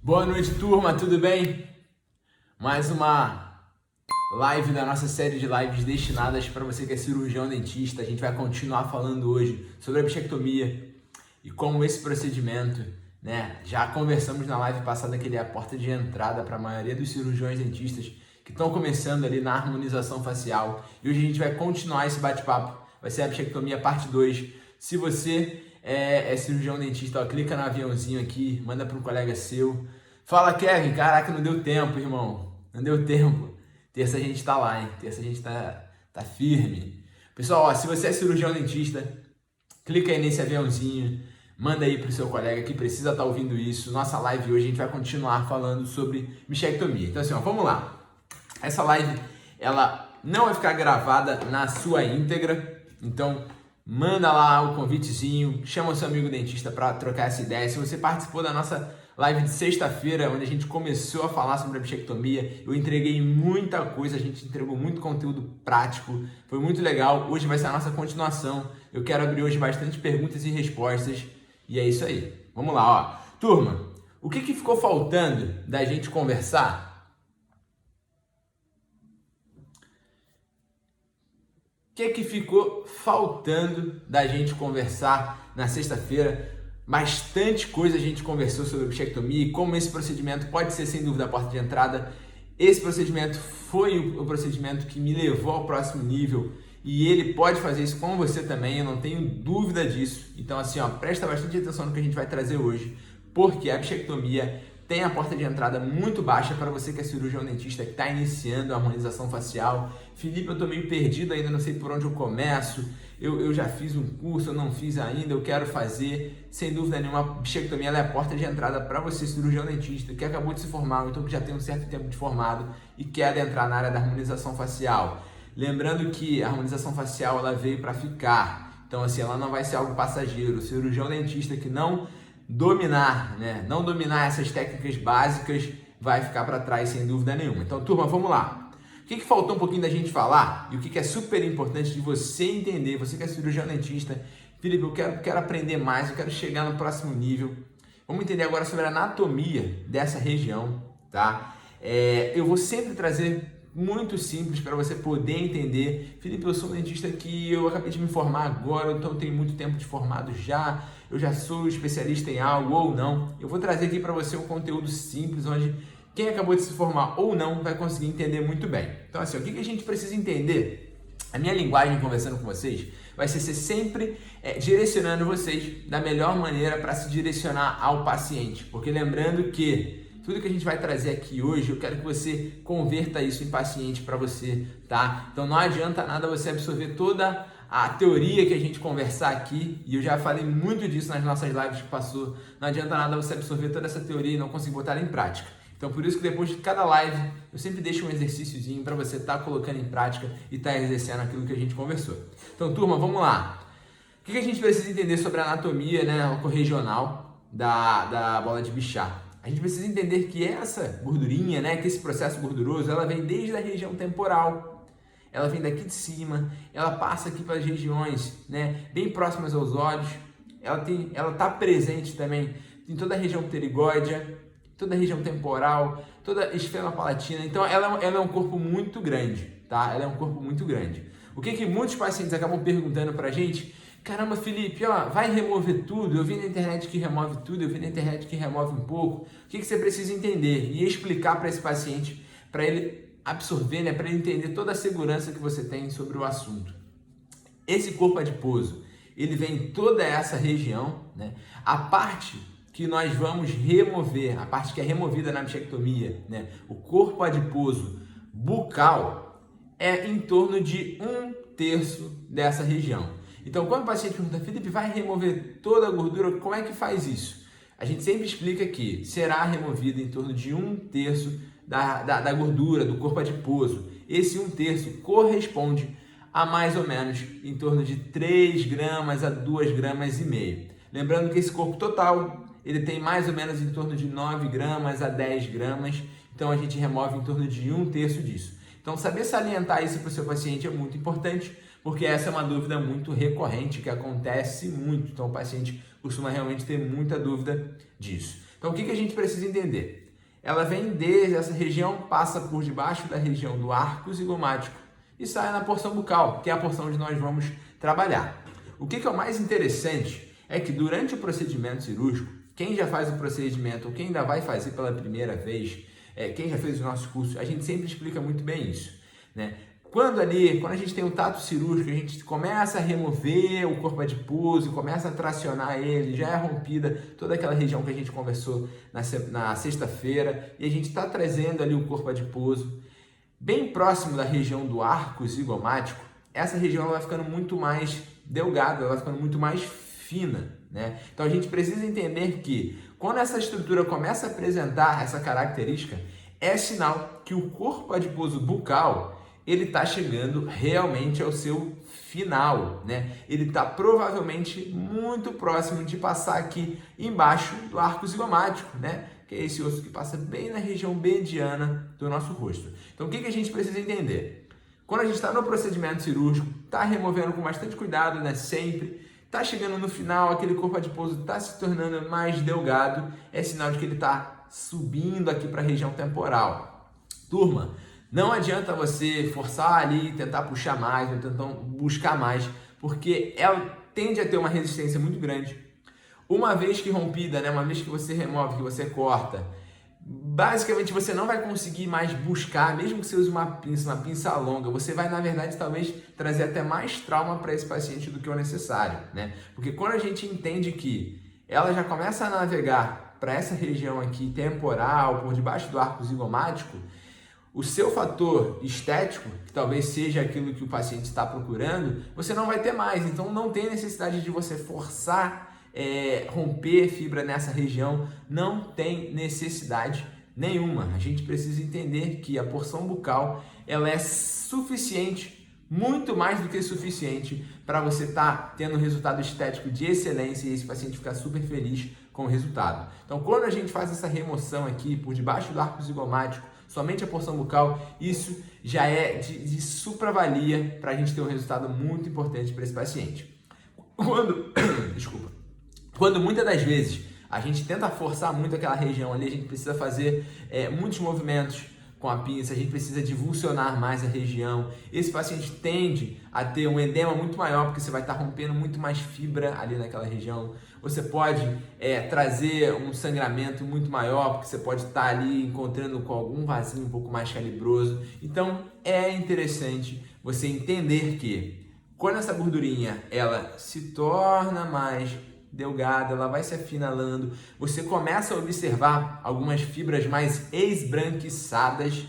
Boa noite, turma, tudo bem? Mais uma live da nossa série de lives destinadas para você que é cirurgião dentista. A gente vai continuar falando hoje sobre a bichectomia e como esse procedimento, já conversamos na live passada que ele é a porta de entrada para a maioria dos cirurgiões dentistas que estão começando ali na harmonização facial. E hoje a gente vai continuar esse bate-papo. Vai ser a bichectomia parte 2. Se você é cirurgião dentista, clica no aviãozinho aqui, manda para um colega seu. Fala, Kevin, caraca, não deu tempo, irmão. Não deu tempo. Terça a gente tá lá, hein? Terça a gente tá firme. Pessoal, se você é cirurgião dentista, clica aí nesse aviãozinho, manda aí pro seu colega que precisa estar ouvindo isso. Nossa live hoje a gente vai continuar falando sobre bichectomia. Então assim, vamos lá. Essa live, ela não vai ficar gravada na sua íntegra, então manda lá o convitezinho, chama o seu amigo dentista para trocar essa ideia. Se você participou da nossa live de sexta-feira, onde a gente começou a falar sobre a bichectomia, eu entreguei muita coisa, a gente entregou muito conteúdo prático, foi muito legal. Hoje vai ser a nossa continuação. Eu quero abrir hoje bastante perguntas e respostas, e é isso aí. Vamos lá, ó. Turma, o que ficou faltando da gente conversar? O que ficou faltando da gente conversar na sexta-feira? Bastante coisa a gente conversou sobre a bichectomia e como esse procedimento pode ser, sem dúvida, a porta de entrada. Esse procedimento foi o procedimento que me levou ao próximo nível e ele pode fazer isso com você também, eu não tenho dúvida disso. Então, assim, presta bastante atenção no que a gente vai trazer hoje, porque a bichectomia tem a porta de entrada muito baixa para você que é cirurgião dentista, que está iniciando a harmonização facial. Felipe, eu estou meio perdido ainda, não sei por onde eu começo. Eu já fiz um curso, eu não fiz ainda, eu quero fazer. Sem dúvida nenhuma, a bichectomia é a porta de entrada para você, cirurgião dentista, que acabou de se formar, ou então que já tem um certo tempo de formado e quer adentrar na área da harmonização facial. Lembrando que a harmonização facial ela veio para ficar. Então, assim, ela não vai ser algo passageiro. O cirurgião dentista que não dominar essas técnicas básicas vai ficar para trás sem dúvida nenhuma. Então, turma, vamos lá. O que faltou um pouquinho da gente falar e o que é super importante de você entender, você que é cirurgião dentista, Felipe, eu quero aprender mais, eu quero chegar no próximo nível. Vamos entender agora sobre a anatomia dessa região, tá? Eu vou sempre trazer muito simples para você poder entender. Felipe, eu sou um dentista que eu acabei de me formar agora, então eu tenho muito tempo de formado já, eu já sou especialista em algo ou não. Eu vou trazer aqui para você um conteúdo simples, onde quem acabou de se formar ou não vai conseguir entender muito bem. Então assim, o que a gente precisa entender? A minha linguagem conversando com vocês vai ser sempre direcionando vocês da melhor maneira para se direcionar ao paciente. Porque lembrando que tudo que a gente vai trazer aqui hoje, eu quero que você converta isso em paciente para você, tá? Então não adianta nada você absorver toda a teoria que a gente conversar aqui, e eu já falei muito disso nas nossas lives que passou, não adianta nada você absorver toda essa teoria e não conseguir botar ela em prática. Então por isso que depois de cada live, eu sempre deixo um exercíciozinho para você estar colocando em prática e estar exercendo aquilo que a gente conversou. Então turma, vamos lá. O que a gente precisa entender sobre a anatomia, regional da bola de Bichat? A gente precisa entender que essa gordurinha, que esse processo gorduroso, ela vem desde a região temporal, ela vem daqui de cima, ela passa aqui para as regiões, bem próximas aos olhos, ela está presente também em toda a região pterigóidea, toda a região temporal, toda a esfera palatina. Então ela é um corpo muito grande, tá? Ela é um corpo muito grande. O que muitos pacientes acabam perguntando para a gente? Caramba, Felipe, vai remover tudo? Eu vi na internet que remove tudo, eu vi na internet que remove um pouco. O que você precisa entender e explicar para esse paciente, para ele absorver, para ele entender toda a segurança que você tem sobre o assunto. Esse corpo adiposo, ele vem em toda essa região, A parte que nós vamos remover, a parte que é removida na bichectomia, o corpo adiposo bucal, é em torno de 1/3 dessa região. Então, quando o paciente pergunta, Felipe, vai remover toda a gordura? Como é que faz isso? A gente sempre explica que será removido em torno de 1/3 da gordura do corpo adiposo. Esse 1/3 corresponde a mais ou menos em torno de 3 gramas a 2,5 gramas. Lembrando que esse corpo total, ele tem mais ou menos em torno de 9 gramas a 10 gramas. Então, a gente remove em torno de 1/3 disso. Então, saber salientar isso para o seu paciente é muito importante, porque essa é uma dúvida muito recorrente, que acontece muito. Então, o paciente costuma realmente ter muita dúvida disso. Então, Então, o que a gente precisa entender? Ela vem desde essa região, passa por debaixo da região do arco zigomático e sai na porção bucal, que é a porção onde nós vamos trabalhar. O que é o mais interessante é que durante o procedimento cirúrgico, quem já faz o procedimento ou quem ainda vai fazer pela primeira vez, quem já fez os nossos cursos, a gente sempre explica muito bem isso, né? Quando a gente tem o tato cirúrgico, a gente começa a remover o corpo adiposo, começa a tracionar ele, já é rompida toda aquela região que a gente conversou na sexta-feira, e a gente está trazendo ali o corpo adiposo. Bem próximo da região do arco zigomático, essa região ela vai ficando muito mais delgada, ela vai ficando muito mais fina, né? Então a gente precisa entender que quando essa estrutura começa a apresentar essa característica, é sinal que o corpo adiposo bucal ele está chegando realmente ao seu final, né? Ele está provavelmente muito próximo de passar aqui embaixo do arco zigomático, né? Que é esse osso que passa bem na região mediana do nosso rosto. Então, o que a gente precisa entender? Quando a gente está no procedimento cirúrgico, está removendo com bastante cuidado, né? Sempre, está chegando no final, aquele corpo adiposo está se tornando mais delgado, é sinal de que ele está subindo aqui para a região temporal. Turma, não adianta você forçar ali, tentar puxar mais, ou tentar buscar mais, porque ela tende a ter uma resistência muito grande. Uma vez que rompida, né, uma vez que você remove, que você corta, basicamente você não vai conseguir mais buscar, mesmo que você use uma pinça longa, você vai, na verdade, talvez trazer até mais trauma para esse paciente do que o necessário, né? Porque quando a gente entende que ela já começa a navegar para essa região aqui temporal, por debaixo do arco zigomático, o seu fator estético, que talvez seja aquilo que o paciente está procurando, você não vai ter mais. Então não tem necessidade de você forçar, romper fibra nessa região, não tem necessidade nenhuma. A gente precisa entender que a porção bucal ela é suficiente, muito mais do que suficiente, para você estar tendo um resultado estético de excelência e esse paciente ficar super feliz com o resultado. Então quando a gente faz essa remoção aqui por debaixo do arco zigomático, somente a porção bucal, isso já é de supravalia para a gente ter um resultado muito importante para esse paciente. Quando muitas das vezes a gente tenta forçar muito aquela região ali, a gente precisa fazer muitos movimentos com a pinça, a gente precisa divulsionar mais a região. Esse paciente tende a ter um edema muito maior, porque você vai estar rompendo muito mais fibra ali naquela região. Você pode trazer um sangramento muito maior, porque você pode estar ali encontrando com algum vasinho um pouco mais calibroso. Então é interessante você entender que quando essa gordurinha ela se torna mais delgada, ela vai se afinalando, você começa a observar algumas fibras mais esbranquiçadas,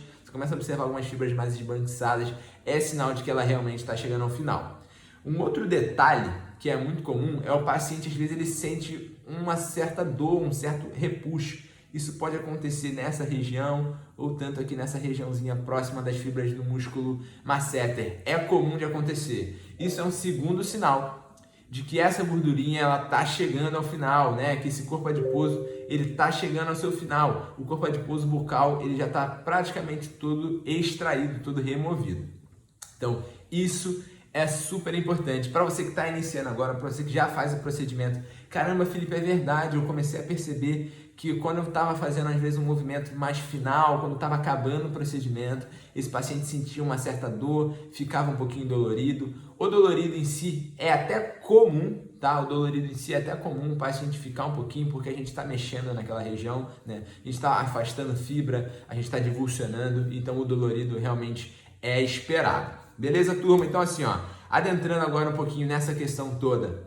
é sinal de que ela realmente está chegando ao final. Um outro detalhe que é muito comum é o paciente, às vezes, ele sente uma certa dor, um certo repuxo. Isso pode acontecer nessa região ou tanto aqui nessa regiãozinha próxima das fibras do músculo masseter. É comum de acontecer. Isso é um segundo sinal de que essa gordurinha ela tá chegando ao final, né? Que esse corpo adiposo ele tá chegando ao seu final. O corpo adiposo bucal ele já está praticamente todo extraído, todo removido. Então isso é super importante para você que está iniciando agora, para você que já faz o procedimento. Caramba, Felipe, é verdade. Eu comecei a perceber que quando eu estava fazendo, às vezes, um movimento mais final, quando estava acabando o procedimento, esse paciente sentia uma certa dor, ficava um pouquinho dolorido. O dolorido em si é até comum, tá? O dolorido em si é até comum o paciente ficar um pouquinho, porque a gente está mexendo naquela região, né? A gente está afastando fibra, a gente está divulsionando, então o dolorido realmente é esperado. Beleza, turma? Então, assim, ó, adentrando agora um pouquinho nessa questão toda,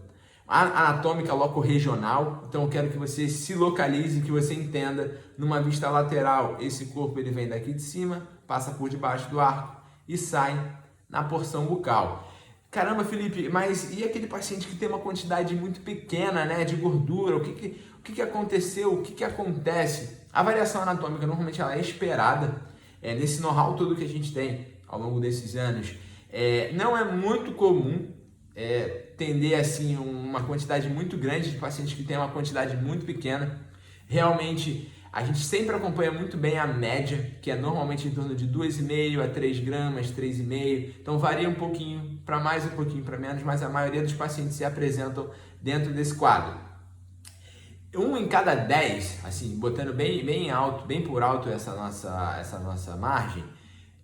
anatômica locorregional, então eu quero que você se localize, que você entenda, numa vista lateral, esse corpo ele vem daqui de cima, passa por debaixo do arco e sai na porção bucal. Caramba, Felipe, mas e aquele paciente que tem uma quantidade muito pequena, né, de gordura? O que aconteceu? O que acontece? A variação anatômica normalmente ela é esperada, nesse know-how todo que a gente tem ao longo desses anos. Não é muito comum tender assim uma quantidade muito grande de pacientes que tem uma quantidade muito pequena. Realmente a gente sempre acompanha muito bem a média, que é normalmente em torno de 2,5 a 3 gramas, 3,5. Então varia um pouquinho para mais, um pouquinho para menos, mas a maioria dos pacientes se apresentam dentro desse quadro. Um em cada 10, assim, botando bem alto, bem por alto essa nossa margem,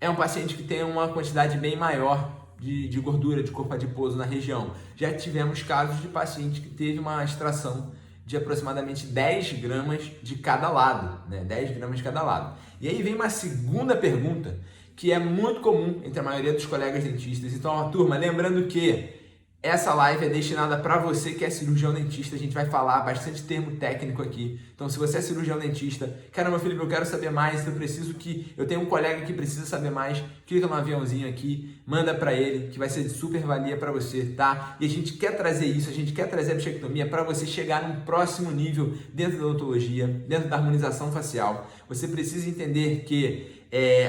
é um paciente que tem uma quantidade bem maior de gordura, de corpo adiposo na região. Já tivemos casos de paciente que teve uma extração de aproximadamente 10 gramas de cada lado, né? 10 gramas de cada lado. E aí vem uma segunda pergunta que é muito comum entre a maioria dos colegas dentistas. Então, ó, turma, lembrando que essa live é destinada para você que é cirurgião dentista. A gente vai falar bastante termo técnico aqui. Então, se você é cirurgião dentista, caramba, Felipe, eu quero saber mais, eu tenho um colega que precisa saber mais, clica no aviãozinho aqui, manda para ele, que vai ser de super valia para você, tá? E a gente quer trazer isso, a gente quer trazer a bichectomia para você chegar num próximo nível dentro da odontologia, dentro da harmonização facial. Você precisa entender que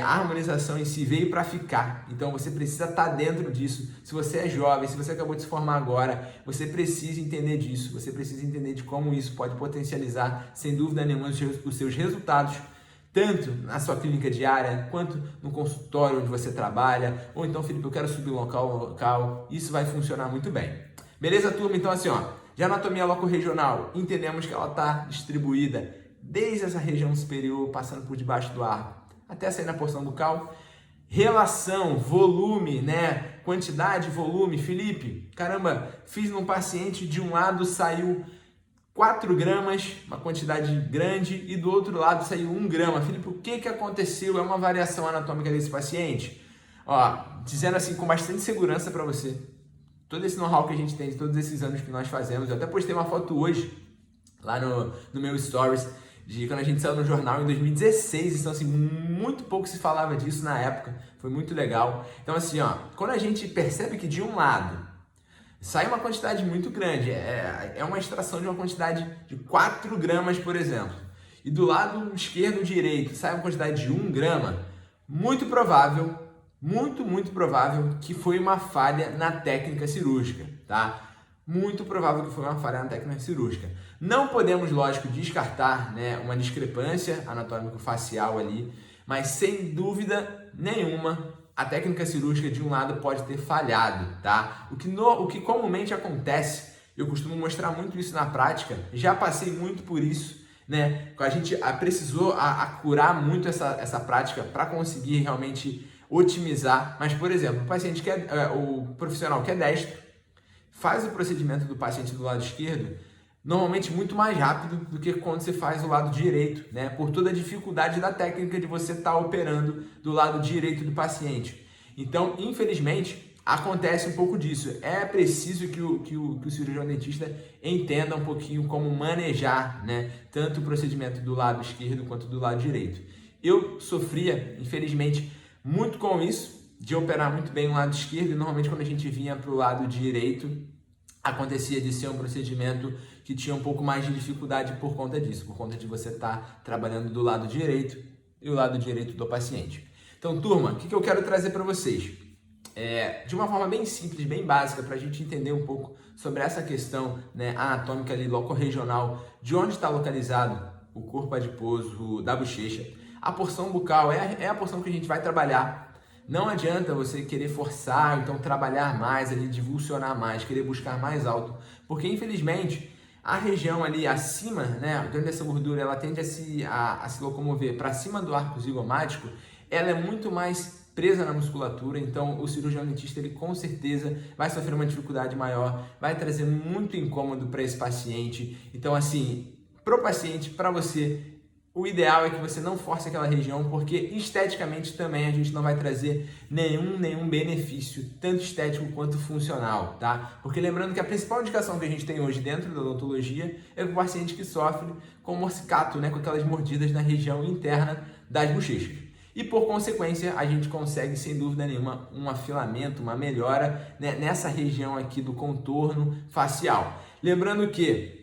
a harmonização em si veio para ficar, então você precisa estar dentro disso. Se você é jovem, se você acabou de se formar agora, você precisa entender disso, você precisa entender de como isso pode potencializar, sem dúvida nenhuma, os seus resultados, tanto na sua clínica diária, quanto no consultório onde você trabalha, ou então, Felipe, eu quero subir local, isso vai funcionar muito bem. Beleza, turma? Então, assim, ó, de anatomia locorregional, entendemos que ela está distribuída desde essa região superior, passando por debaixo do arco, até sair na porção bucal. Relação, volume, né? Quantidade, volume. Felipe, caramba, fiz num paciente, de um lado saiu 4 gramas, uma quantidade grande, e do outro lado saiu 1 grama. Felipe, o que aconteceu? É uma variação anatômica desse paciente? Ó, dizendo assim com bastante segurança para você, todo esse know-how que a gente tem de todos esses anos que nós fazemos, eu até postei uma foto hoje lá no meu stories, de quando a gente saiu no jornal em 2016, então assim, muito pouco se falava disso na época, foi muito legal. Então assim, ó, quando a gente percebe que de um lado sai uma quantidade muito grande, é uma extração de uma quantidade de 4 gramas, por exemplo, e do lado esquerdo ou direito sai uma quantidade de 1 grama, muito provável que foi uma falha na técnica cirúrgica, tá? Muito provável que foi uma falha na técnica cirúrgica. Não podemos, lógico, descartar, né, uma discrepância anatômico-facial ali, mas sem dúvida nenhuma a técnica cirúrgica de um lado pode ter falhado, tá? O que comumente acontece, eu costumo mostrar muito isso na prática, já passei muito por isso, né? A gente precisou curar muito essa prática para conseguir realmente otimizar, mas, por exemplo, o profissional que é destro, faz o procedimento do paciente do lado esquerdo normalmente muito mais rápido do que quando você faz o lado direito, né? Por toda a dificuldade da técnica de você estar operando do lado direito do paciente. Então, infelizmente, acontece um pouco disso. É preciso que o cirurgião dentista entenda um pouquinho como manejar, né, tanto o procedimento do lado esquerdo quanto do lado direito. Eu sofria, infelizmente, muito com isso, de operar muito bem o lado esquerdo, e normalmente quando a gente vinha para o lado direito, acontecia de ser um procedimento que tinha um pouco mais de dificuldade por conta disso, por conta de você estar trabalhando do lado direito e o lado direito do paciente. Então, turma, o que eu quero trazer para vocês? De uma forma bem simples, bem básica, para a gente entender um pouco sobre essa questão, né, anatômica ali, locorregional, de onde está localizado o corpo adiposo da bochecha. A porção bucal é a porção que a gente vai trabalhar. Não adianta você querer forçar, então trabalhar mais ali, divulsionar mais, querer buscar mais alto, porque infelizmente a região ali acima, né, onde essa gordura ela tende a se locomover para cima do arco zigomático, ela é muito mais presa na musculatura, então o cirurgião dentista ele com certeza vai sofrer uma dificuldade maior, vai trazer muito incômodo para esse paciente. Então assim, pro paciente, para você, o ideal é que você não force aquela região, porque esteticamente também a gente não vai trazer nenhum benefício, tanto estético quanto funcional, tá? Porque lembrando que a principal indicação que a gente tem hoje dentro da odontologia é o paciente que sofre com morcicato, né, com aquelas mordidas na região interna das bochechas. E por consequência, a gente consegue, sem dúvida nenhuma, um afilamento, uma melhora, né, nessa região aqui do contorno facial. Lembrando que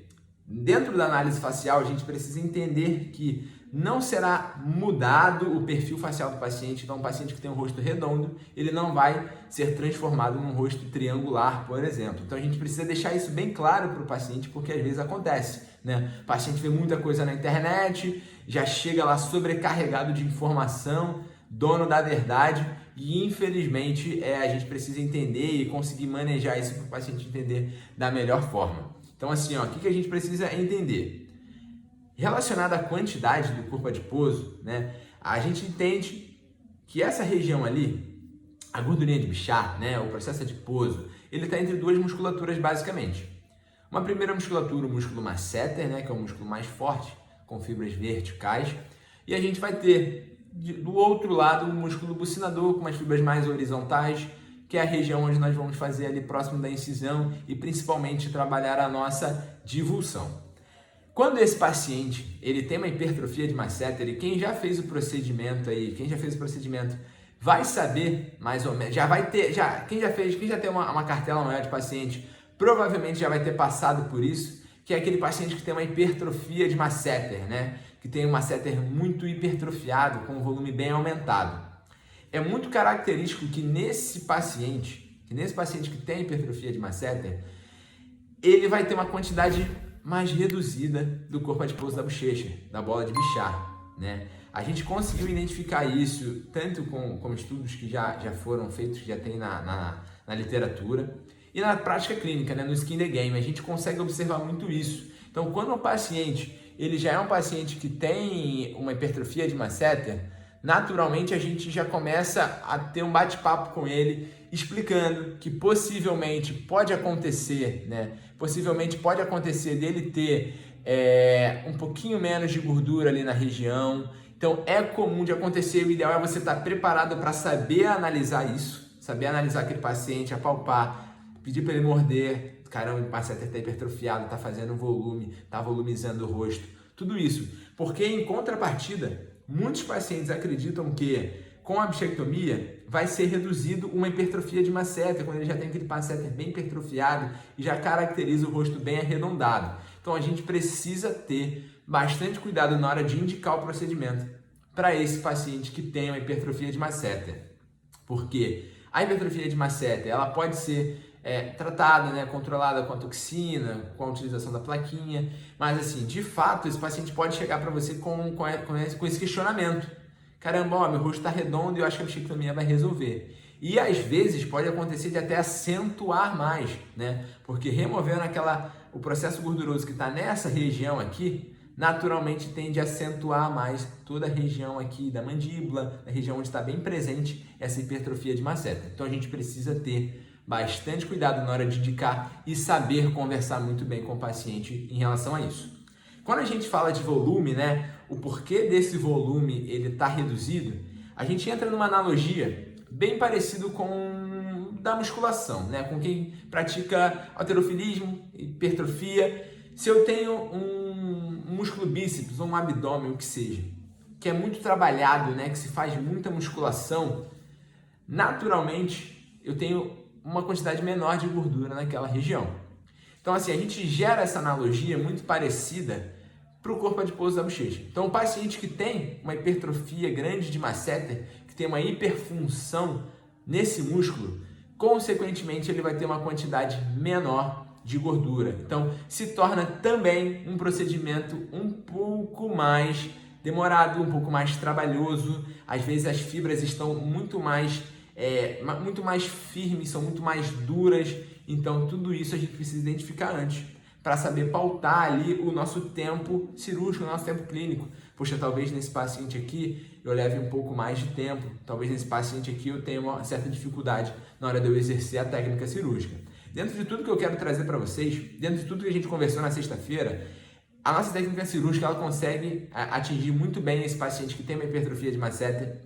dentro da análise facial, a gente precisa entender que não será mudado o perfil facial do paciente. Então, um paciente que tem um rosto redondo, ele não vai ser transformado num rosto triangular, por exemplo. Então, a gente precisa deixar isso bem claro para o paciente, porque às vezes acontece, né? O paciente vê muita coisa na internet, já chega lá sobrecarregado de informação, dono da verdade, e infelizmente a gente precisa entender e conseguir manejar isso para o paciente entender da melhor forma. Então assim, ó, o que a gente precisa entender? Relacionado à quantidade do corpo adiposo, né, a gente entende que essa região ali, a gordurinha de Bichat, né, o processo adiposo, ele está entre duas musculaturas basicamente. Uma primeira musculatura, o músculo masseter, né, que é o músculo mais forte, com fibras verticais, e a gente vai ter do outro lado o músculo bucinador, com umas fibras mais horizontais, que é a região onde nós vamos fazer ali próximo da incisão e principalmente trabalhar a nossa divulsão. Quando esse paciente ele tem uma hipertrofia de masseter, e quem já fez o procedimento vai saber mais ou menos, já vai ter, quem já tem uma cartela maior de paciente, provavelmente já vai ter passado por isso, que é aquele paciente que tem uma hipertrofia de masseter, né? Que tem um masseter muito hipertrofiado, com um volume bem aumentado. É muito característico que nesse paciente que tem hipertrofia de masseter, ele vai ter uma quantidade mais reduzida do corpo adiposo da bochecha, da bola de Bichat, né? A gente conseguiu identificar isso tanto com estudos que já foram feitos, que já tem na literatura, e na prática clínica, né, no Skin the Game, a gente consegue observar muito isso. Então, quando o paciente ele já é um paciente que tem uma hipertrofia de masseter, naturalmente a gente já começa a ter um bate-papo com ele, explicando que possivelmente pode acontecer, né? Possivelmente pode acontecer dele ter um pouquinho menos de gordura ali na região. Então, é comum de acontecer. O ideal é você estar preparado para saber analisar isso, saber analisar aquele paciente, apalpar, pedir para ele morder, caramba, o masseter está hipertrofiado, está fazendo volume, está volumizando o rosto, tudo isso. Porque em contrapartida, muitos pacientes acreditam que com a bichectomia vai ser reduzido uma hipertrofia de masseter, quando ele já tem aquele masseter bem hipertrofiado e já caracteriza o rosto bem arredondado. Então a gente precisa ter bastante cuidado na hora de indicar o procedimento para esse paciente que tem uma hipertrofia de masseter. Porque a hipertrofia de masseter, ela pode ser tratada, né, controlada com a toxina, com a utilização da plaquinha, mas assim, de fato, esse paciente pode chegar para você com esse questionamento. Caramba, ó, meu rosto está redondo e eu acho que a bichectomia vai resolver. E às vezes pode acontecer de até acentuar mais, né? Porque removendo o processo gorduroso que está nessa região aqui, naturalmente tende a acentuar mais toda a região aqui da mandíbula, a região onde está bem presente essa hipertrofia de masseter. Então a gente precisa ter bastante cuidado na hora de indicar e saber conversar muito bem com o paciente em relação a isso. Quando a gente fala de volume, né, o porquê desse volume ele está reduzido, a gente entra numa analogia bem parecido com da musculação, né, com quem pratica halterofilismo, hipertrofia. Se eu tenho um músculo bíceps ou um abdômen, o que seja, que é muito trabalhado, né, que se faz muita musculação, naturalmente eu tenho uma quantidade menor de gordura naquela região. Então, assim, a gente gera essa analogia muito parecida para o corpo adiposo da bochecha. Então, o paciente que tem uma hipertrofia grande de masseter, que tem uma hiperfunção nesse músculo, consequentemente, ele vai ter uma quantidade menor de gordura. Então, se torna também um procedimento um pouco mais demorado, um pouco mais trabalhoso. Às vezes, as fibras estão muito mais firmes, são muito mais duras, então tudo isso a gente precisa identificar antes para saber pautar ali o nosso tempo cirúrgico, o nosso tempo clínico. Poxa, talvez nesse paciente aqui eu leve um pouco mais de tempo, talvez nesse paciente aqui eu tenha uma certa dificuldade na hora de eu exercer a técnica cirúrgica. Dentro de tudo que eu quero trazer para vocês, dentro de tudo que a gente conversou na sexta-feira, a nossa técnica cirúrgica ela consegue atingir muito bem esse paciente que tem uma hipertrofia de masseter.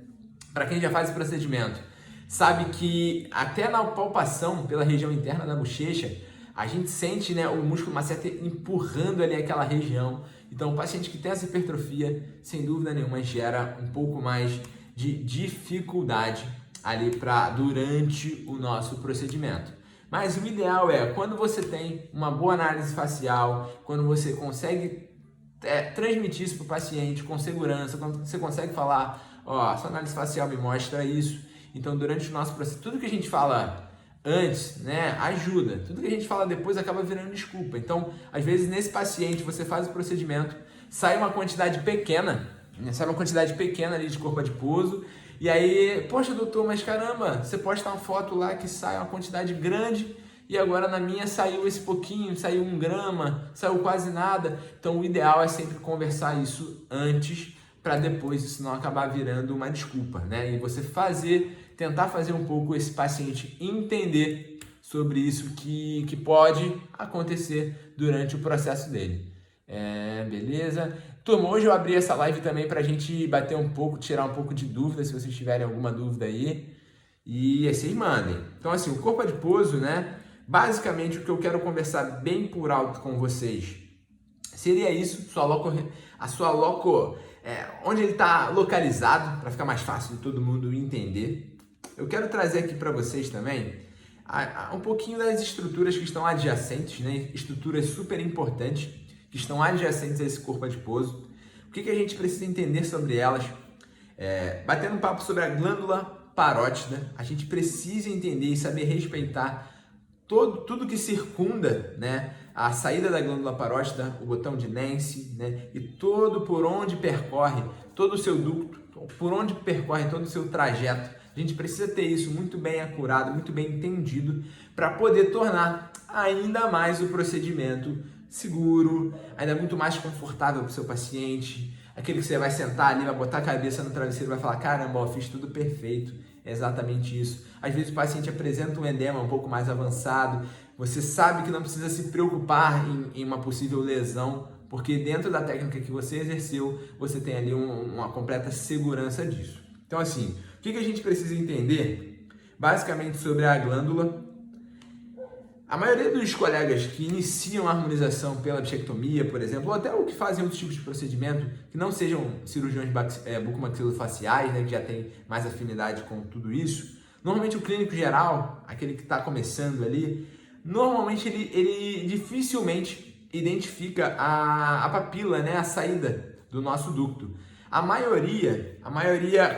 Para quem já faz esse procedimento, sabe que até na palpação pela região interna da bochecha, a gente sente, né, o músculo masseter empurrando ali aquela região. Então, o paciente que tem essa hipertrofia, sem dúvida nenhuma, gera um pouco mais de dificuldade ali durante o nosso procedimento. Mas o ideal é, quando você tem uma boa análise facial, quando você consegue transmitir isso para o paciente com segurança, quando você consegue falar, ó, sua análise facial me mostra isso. Então, durante o nosso processo, tudo que a gente fala antes, né, ajuda. Tudo que a gente fala depois acaba virando desculpa. Então, às vezes, nesse paciente, você faz o procedimento, sai uma quantidade pequena ali de corpo adiposo, e aí, poxa, doutor, mas caramba, você posta uma foto lá que sai uma quantidade grande e agora na minha saiu esse pouquinho, saiu 1 grama, saiu quase nada. Então o ideal é sempre conversar isso antes, para depois isso não acabar virando uma desculpa, né? E você tentar fazer um pouco esse paciente entender sobre isso que pode acontecer durante o processo dele. Beleza? Turma, hoje eu abri essa live também para a gente bater um pouco, tirar um pouco de dúvida, se vocês tiverem alguma dúvida aí. E vocês mandem. Então, assim, o corpo adiposo, né? Basicamente, o que eu quero conversar bem por alto com vocês seria isso, onde ele está localizado, para ficar mais fácil de todo mundo entender. Eu quero trazer aqui para vocês também um pouquinho das estruturas que estão adjacentes, né? Estruturas super importantes que estão adjacentes a esse corpo adiposo. O que a gente precisa entender sobre elas? Batendo um papo sobre a glândula parótida, a gente precisa entender e saber respeitar tudo que circunda, né, a saída da glândula parótida, o botão de Nance, né, e por onde percorre todo o seu ducto, por onde percorre todo o seu trajeto. A gente precisa ter isso muito bem acurado, muito bem entendido, para poder tornar ainda mais o procedimento seguro, ainda muito mais confortável para o seu paciente. Aquele que você vai sentar ali, vai botar a cabeça no travesseiro e vai falar: caramba, eu fiz tudo perfeito. É exatamente isso. Às vezes o paciente apresenta um edema um pouco mais avançado, você sabe que não precisa se preocupar em uma possível lesão, porque dentro da técnica que você exerceu, você tem ali uma completa segurança disso. Então, assim, o que a gente precisa entender? Basicamente sobre a glândula. A maioria dos colegas que iniciam a harmonização pela bichectomia, por exemplo, ou até o que fazem outros tipos de procedimento, que não sejam cirurgiões bucomaxilofaciais, né, que já tem mais afinidade com tudo isso, normalmente o clínico geral, aquele que está começando ali, normalmente ele dificilmente identifica a papila, né, a saída do nosso ducto. A maioria,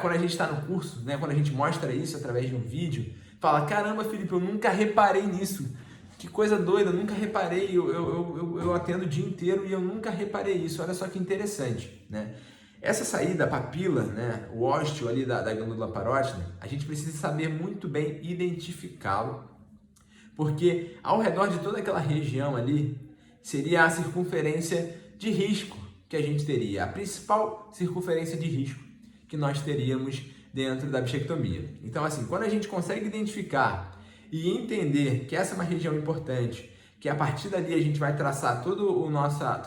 quando a gente está no curso, né, quando a gente mostra isso através de um vídeo, fala: caramba, Felipe, eu nunca reparei nisso. Que coisa doida, eu nunca reparei, eu atendo o dia inteiro e eu nunca reparei isso, olha só que interessante, né? Essa saída, a papila, né, o ósteo ali da glândula parótida, a gente precisa saber muito bem identificá-lo, porque ao redor de toda aquela região ali, seria a circunferência de risco que a gente teria, a principal circunferência de risco que nós teríamos dentro da bichectomia. Então, assim, quando a gente consegue identificar e entender que essa é uma região importante, que a partir dali a gente vai traçar toda a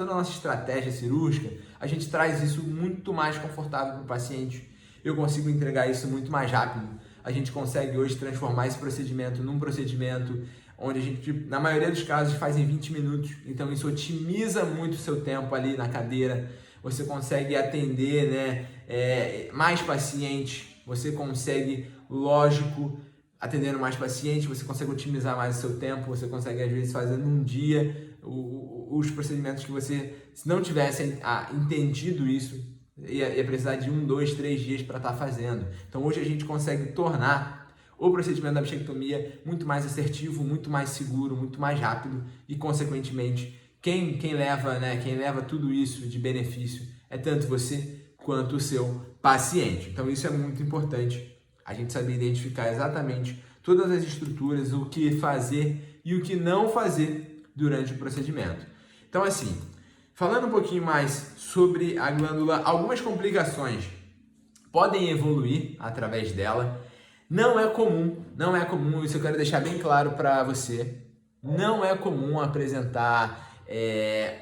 nossa estratégia cirúrgica, a gente traz isso muito mais confortável para o paciente. Eu consigo entregar isso muito mais rápido. A gente consegue hoje transformar esse procedimento num procedimento onde a gente, na maioria dos casos, faz em 20 minutos. Então isso otimiza muito o seu tempo ali na cadeira. Você consegue atender, né, mais pacientes, você consegue, lógico, atendendo mais pacientes, você consegue otimizar mais o seu tempo, você consegue, às vezes, fazer num dia os procedimentos que você, se não tivesse entendido isso, ia precisar de 1, 2, 3 dias para estar fazendo. Então, hoje a gente consegue tornar o procedimento da bichectomia muito mais assertivo, muito mais seguro, muito mais rápido e, consequentemente, quem leva tudo isso de benefício é tanto você quanto o seu paciente. Então, isso é muito importante. A gente saber identificar exatamente todas as estruturas, o que fazer e o que não fazer durante o procedimento. Então, assim, falando um pouquinho mais sobre a glândula, algumas complicações podem evoluir através dela. Não é comum, isso eu quero deixar bem claro para você, não é comum apresentar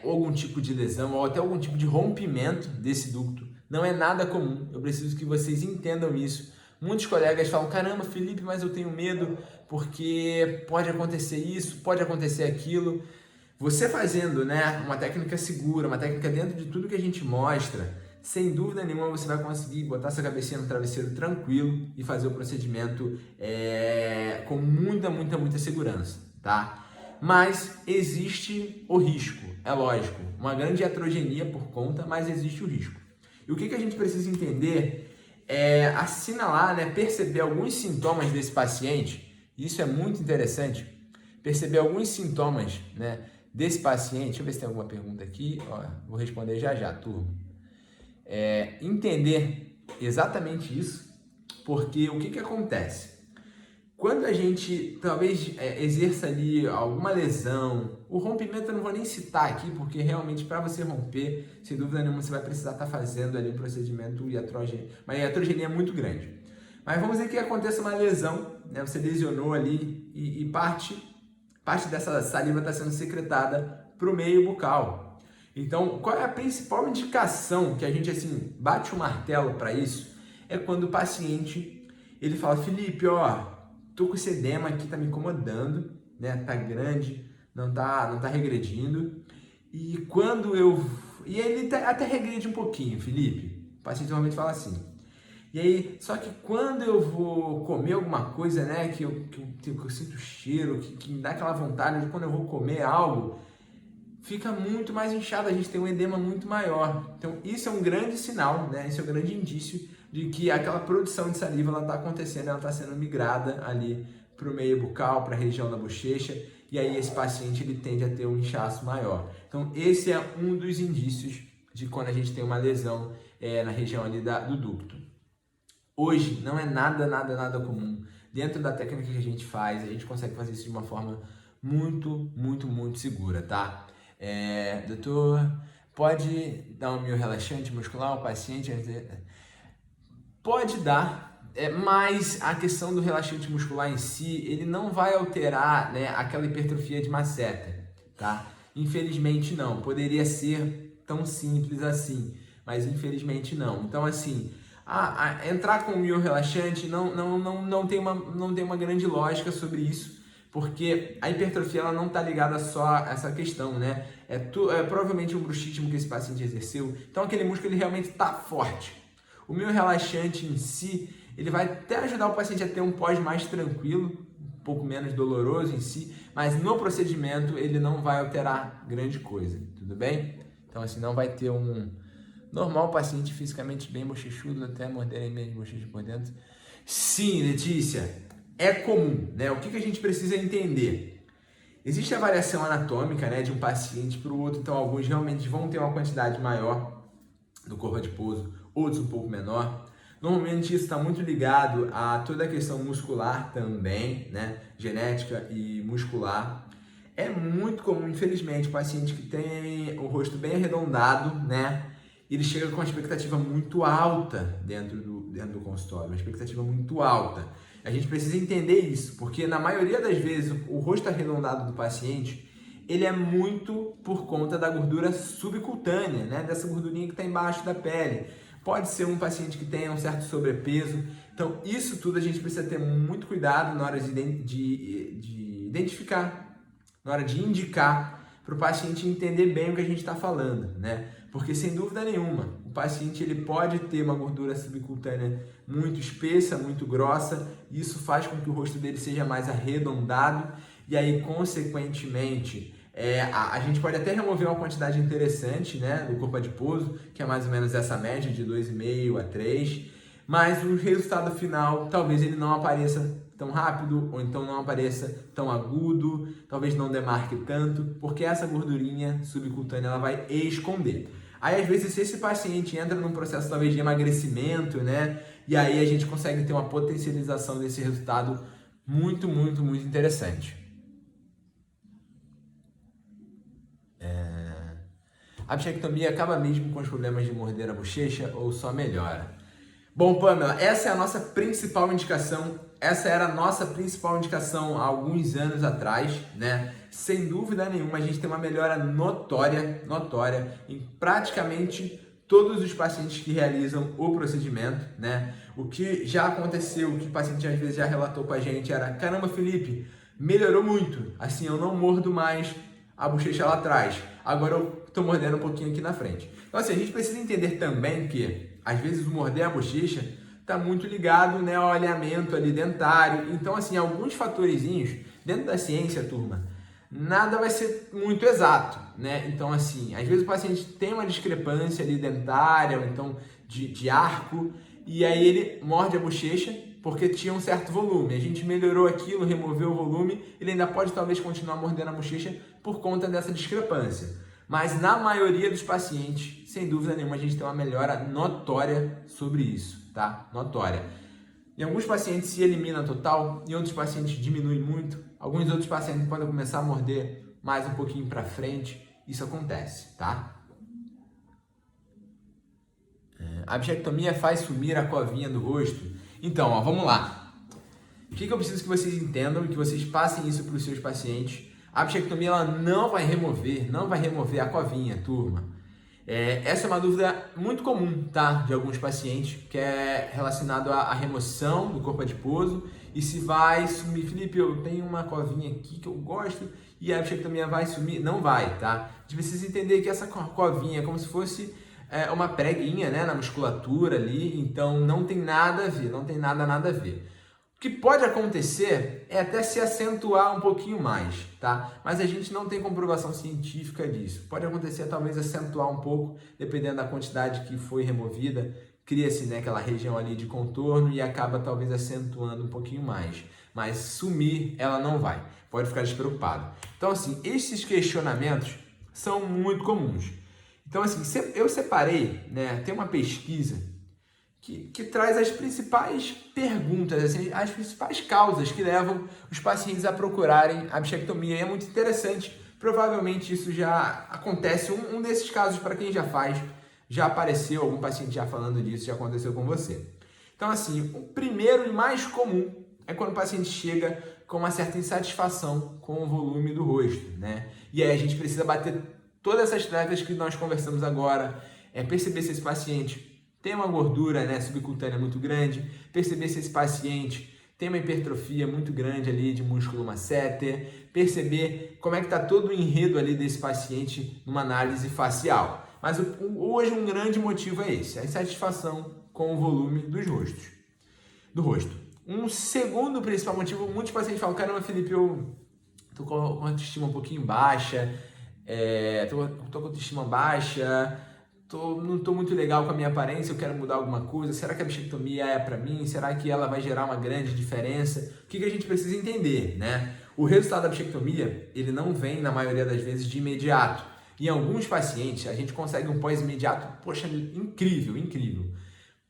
algum tipo de lesão ou até algum tipo de rompimento desse ducto. Não é nada comum, eu preciso que vocês entendam isso. Muitos colegas falam: caramba, Felipe, mas eu tenho medo porque pode acontecer isso, pode acontecer aquilo. Você fazendo, né, uma técnica segura, uma técnica dentro de tudo que a gente mostra, sem dúvida nenhuma você vai conseguir botar essa cabecinha no travesseiro tranquilo e fazer o procedimento com muita segurança, tá? Mas existe o risco, é lógico, uma grande heterogeneia por conta, mas existe o risco. E o que a gente precisa entender assinalar, né, perceber alguns sintomas desse paciente. Isso é muito interessante, perceber alguns sintomas, né, desse paciente. Deixa eu ver se tem alguma pergunta aqui. Vou responder já, turma. Entender exatamente isso, porque o que acontece? Quando a gente talvez exerça ali alguma lesão, o rompimento eu não vou nem citar aqui, porque realmente para você romper, sem dúvida nenhuma, você vai precisar estar fazendo ali um procedimento iatrogênico, uma iatrogenia muito grande. Mas vamos dizer que aconteça uma lesão, né? Você lesionou ali e parte dessa saliva está sendo secretada para o meio bucal. Então, qual é a principal indicação que a gente assim bate o martelo para isso? É quando o paciente ele fala: Felipe, ó, tô com esse edema aqui, tá me incomodando, né? Tá grande, não tá regredindo. E quando eu... E ele até regrede um pouquinho, Felipe. O paciente normalmente fala assim. E aí, só que quando eu vou comer alguma coisa, né? Que eu sinto cheiro, que me dá aquela vontade de quando eu vou comer algo, fica muito mais inchado, a gente tem um edema muito maior. Então, isso é um grande sinal, né? Esse é um grande indício de que aquela produção de saliva ela está acontecendo, ela está sendo migrada ali para o meio bucal, para a região da bochecha, e aí esse paciente ele tende a ter um inchaço maior. Então, esse é um dos indícios de quando a gente tem uma lesão na região ali do ducto. Hoje, não é nada comum. Dentro da técnica que a gente faz, a gente consegue fazer isso de uma forma muito segura, tá? Doutor, pode dar um mio-relaxante muscular ao paciente? Pode dar, mas a questão do relaxante muscular em si, ele não vai alterar, né, aquela hipertrofia de masseter, tá? Infelizmente não, poderia ser tão simples assim, mas infelizmente não. Então assim, entrar com o mio-relaxante não tem uma grande lógica sobre isso, porque a hipertrofia ela não está ligada só a essa questão, né? É provavelmente um bruxismo que esse paciente exerceu, então aquele músculo ele realmente está forte. O mio-relaxante em si, ele vai até ajudar o paciente a ter um pós mais tranquilo, um pouco menos doloroso em si, mas no procedimento ele não vai alterar grande coisa, tudo bem? Então assim, não vai ter um normal paciente fisicamente bem bochechudo, até morderem mesmo bochecha por dentro. Sim, Letícia, é comum, né? O que a gente precisa entender? Existe a variação anatômica, né, de um paciente para o outro, então alguns realmente vão ter uma quantidade maior do corpo adiposo, outros um pouco menor. Normalmente isso está muito ligado a toda a questão muscular também, né? Genética e muscular. É muito comum, infelizmente, o paciente que tem o rosto bem arredondado, né? Ele chega com uma expectativa muito alta dentro do consultório, uma expectativa muito alta. A gente precisa entender isso, porque na maioria das vezes o rosto arredondado do paciente ele é muito por conta da gordura subcutânea, né? Dessa gordurinha que está embaixo da pele. Pode ser um paciente que tenha um certo sobrepeso. Então, isso tudo a gente precisa ter muito cuidado na hora de identificar, na hora de indicar, para o paciente entender bem o que a gente está falando, né? Porque, sem dúvida nenhuma, o paciente ele pode ter uma gordura subcutânea muito espessa, muito grossa, e isso faz com que o rosto dele seja mais arredondado, e aí, consequentemente, a gente pode até remover uma quantidade interessante, né, do corpo adiposo, que é mais ou menos essa média de 2,5 a 3, mas o resultado final, talvez ele não apareça tão rápido, ou então não apareça tão agudo, talvez não demarque tanto, porque essa gordurinha subcutânea ela vai esconder. Aí, às vezes, se esse paciente entra num processo talvez de emagrecimento, né, e aí a gente consegue ter uma potencialização desse resultado muito interessante. A bichectomia acaba mesmo com os problemas de morder a bochecha ou só melhora? Bom, Pamela, essa é a nossa principal indicação. Essa era a nossa principal indicação há alguns anos atrás, né? Sem dúvida nenhuma, a gente tem uma melhora notória em praticamente todos os pacientes que realizam o procedimento, né? O que já aconteceu, o que o paciente às vezes já relatou com a gente era: caramba, Felipe, melhorou muito. Assim, eu não mordo mais a bochecha lá atrás. Agora eu tô mordendo um pouquinho aqui na frente. Então, assim, a gente precisa entender também que, às vezes, o morder a bochecha está muito ligado, né, ao alinhamento ali dentário. Então, assim, alguns fatorzinhos dentro da ciência, turma, nada vai ser muito exato, né? Então, assim, às vezes o paciente tem uma discrepância ali dentária, ou então de arco, e aí ele morde a bochecha porque tinha um certo volume. A gente melhorou aquilo, removeu o volume, ele ainda pode talvez continuar mordendo a bochecha por conta dessa discrepância. Mas na maioria dos pacientes, sem dúvida nenhuma, a gente tem uma melhora notória sobre isso, tá? Notória. Em alguns pacientes se elimina total, em outros pacientes diminui muito, alguns outros pacientes podem começar a morder mais um pouquinho para frente, isso acontece, tá? A bichectomia faz sumir a covinha do rosto? Então, ó, vamos lá. O que eu preciso que vocês entendam e que vocês passem isso para os seus pacientes? A bichectomia ela não vai remover a covinha, turma. Essa é uma dúvida muito comum, tá? De alguns pacientes, que é relacionado à remoção do corpo adiposo e se vai sumir. Felipe, eu tenho uma covinha aqui que eu gosto e a bichectomia vai sumir? Não vai, tá? A gente precisa entender que essa covinha é como se fosse uma preguinha, né, na musculatura ali, então não tem nada a ver, não tem nada a ver. O que pode acontecer é até se acentuar um pouquinho mais, tá? Mas a gente não tem comprovação científica disso. Pode acontecer talvez acentuar um pouco, dependendo da quantidade que foi removida, cria-se, né, aquela região ali de contorno e acaba talvez acentuando um pouquinho mais. Mas sumir ela não vai, pode ficar despreocupado. Então assim, esses questionamentos são muito comuns. Então assim, eu separei, né, tem uma pesquisa que traz as principais perguntas, assim, as principais causas que levam os pacientes a procurarem a bichectomia. E é muito interessante, provavelmente isso já acontece, um desses casos para quem já faz, já apareceu, algum paciente já falando disso, já aconteceu com você. Então assim, o primeiro e mais comum é quando o paciente chega com uma certa insatisfação com o volume do rosto, né? E aí a gente precisa bater todas essas teclas que nós conversamos agora, perceber se esse paciente tem uma gordura, né, subcutânea muito grande, perceber se esse paciente tem uma hipertrofia muito grande ali de músculo masseter, perceber como é que está todo o enredo ali desse paciente numa análise facial. Mas hoje um grande motivo é esse, a insatisfação com o volume do rosto. Um segundo principal motivo, muitos pacientes falam, caramba, Felipe, eu tô com a autoestima um pouquinho baixa, tô com a autoestima baixa, não estou muito legal com a minha aparência, eu quero mudar alguma coisa, será que a bichectomia é para mim? Será que ela vai gerar uma grande diferença? O que a gente precisa entender, né? O resultado da bichectomia, ele não vem na maioria das vezes de imediato. Em alguns pacientes, a gente consegue um pós-imediato, poxa, incrível.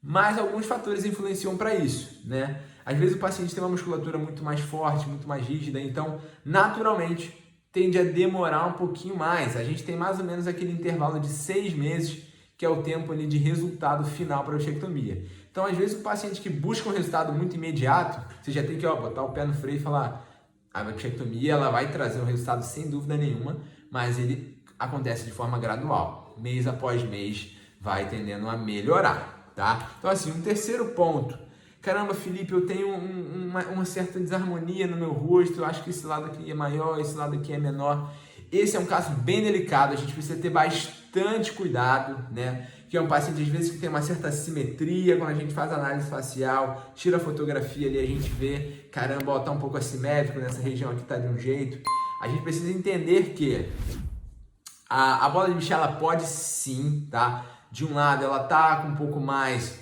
Mas alguns fatores influenciam para isso, né? Às vezes o paciente tem uma musculatura muito mais forte, muito mais rígida, então, naturalmente, tende a demorar um pouquinho mais. A gente tem mais ou menos aquele intervalo de 6 meses, que é o tempo ali de resultado final para a bichectomia. Então, às vezes, o paciente que busca um resultado muito imediato, você já tem que botar o pé no freio e falar, a bichectomia ela vai trazer um resultado sem dúvida nenhuma, mas ele acontece de forma gradual. Mês após mês, vai tendendo a melhorar, tá? Então, assim, um terceiro ponto. Caramba, Felipe, eu tenho uma certa desarmonia no meu rosto, eu acho que esse lado aqui é maior, esse lado aqui é menor. Esse é um caso bem delicado, a gente precisa ter bastante cuidado, né? Que é um paciente, às vezes, que tem uma certa assimetria, quando a gente faz análise facial, tira a fotografia ali, a gente vê, caramba, ó, tá um pouco assimétrico, nessa região aqui tá de um jeito. A gente precisa entender que a bola de Michel, ela pode sim, tá? De um lado, ela tá com um pouco mais...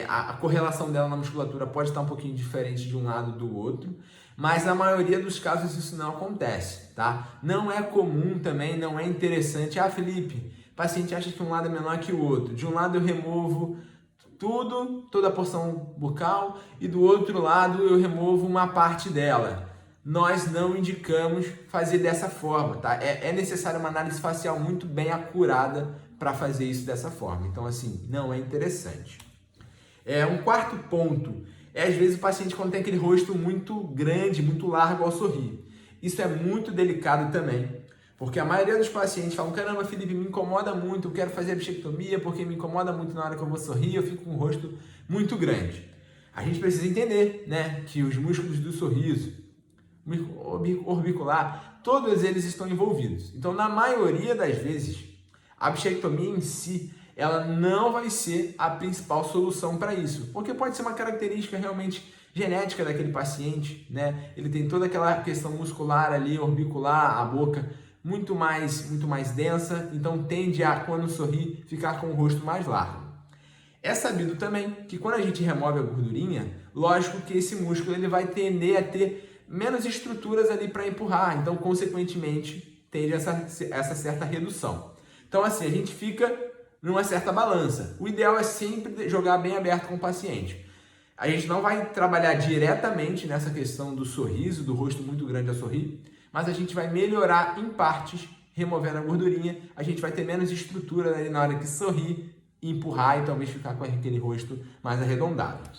a correlação dela na musculatura pode estar um pouquinho diferente de um lado do outro, mas na maioria dos casos isso não acontece, tá? Não é comum também, não é interessante. Ah, Felipe, o paciente acha que um lado é menor que o outro. De um lado eu removo toda a porção bucal e do outro lado eu removo uma parte dela. Nós não indicamos fazer dessa forma, tá? É necessário uma análise facial muito bem acurada para fazer isso dessa forma. Então, assim, não é interessante. Um quarto ponto às vezes o paciente quando tem aquele rosto muito grande, muito largo ao sorrir. Isso é muito delicado também, porque a maioria dos pacientes falam, caramba, Felipe, me incomoda muito, eu quero fazer a bichectomia porque me incomoda muito na hora que eu vou sorrir, eu fico com o rosto muito grande. A gente precisa entender, né, que os músculos do sorriso, orbicular, todos eles estão envolvidos. Então, na maioria das vezes, a bichectomia em si, ela não vai ser a principal solução para isso, porque pode ser uma característica realmente genética daquele paciente, né? Ele tem toda aquela questão muscular ali, orbicular, a boca muito mais densa, então tende a, quando sorrir, ficar com o rosto mais largo. É sabido também que quando a gente remove a gordurinha, lógico que esse músculo ele vai tender a ter menos estruturas ali para empurrar, então consequentemente tende essa certa redução. Então assim, a gente fica numa certa balança. O ideal é sempre jogar bem aberto com o paciente. A gente não vai trabalhar diretamente nessa questão do sorriso, do rosto muito grande a sorrir, mas a gente vai melhorar em partes, removendo a gordurinha. A gente vai ter menos estrutura ali na hora que sorrir, empurrar e talvez ficar com aquele rosto mais arredondado.